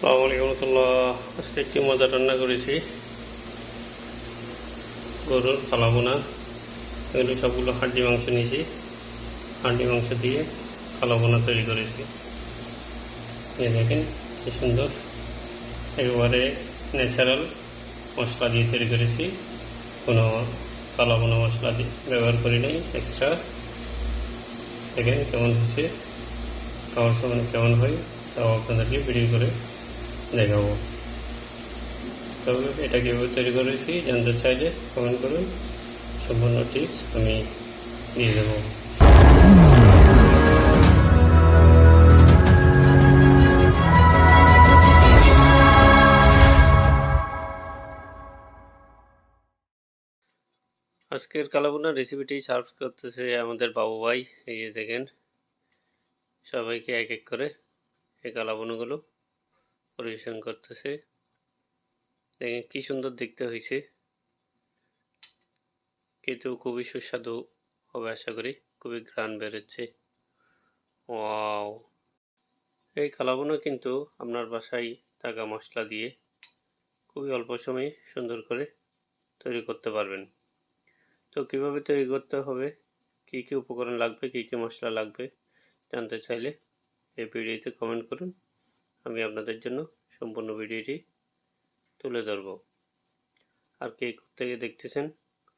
আসসালামু আলাইকুম রহমতুল্লাহ। আজকে একটি মজার রান্না করেছি, গরুর কালাবোনা। এগুলো সবগুলো হাড্ডি মাংস নিয়েছি, হাড্ডি মাংস দিয়ে কালাবোনা তৈরি করেছি। এই দেখেন কি সুন্দর, একেবারে ন্যাচারাল মশলা দিয়ে তৈরি করেছি। কোনো কালাবোনা মশলা ব্যবহার করি নাই এক্সট্রা। দেখেন কেমন হয়েছে, খাওয়ার সময় কেমন হয় তাও আপনাদেরকে ভিডিও করে দেখাবো। তবে এটা কীভাবে তৈরি করেছি জানতে চাইলে কমেন্ট করুন, সম্পূর্ণ টিপস আমি দিয়ে দেব। আজকের কালাভুনার রেসিপিটি সার্ভ করতেছে আমাদের বাবু ভাই। এই যে দেখেন, সবাইকে এক এক করে এই কালাভুনাগুলো পরিবেশন করতেছে। দেখেন কি সুন্দর দেখতে হয়েছে, খেতেও খুবই সুস্বাদু হবে আশা করি, খুবই ঘ্রাণ বেরোচ্ছে। ওয়াও! এই কালাভুনা কিন্তু আপনার বাসায় থাকা মশলা দিয়ে খুবই অল্প সময়ে সুন্দর করে তৈরি করতে পারবেন। তো কীভাবে তৈরি করতে হবে, কী কী উপকরণ লাগবে, কী কী মশলা লাগবে জানতে চাইলে এই ভিডিওতে কমেন্ট করুন, আমি আপনাদের জন্য সম্পূর্ণ ভিডিওটি তুলে ধরব। আর কে থেকে দেখতেছেন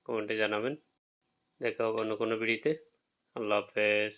কমেন্টে জানাবেন। দেখা হবে অন্য কোনো ভিডিওতে। আল্লাহ হাফেজ।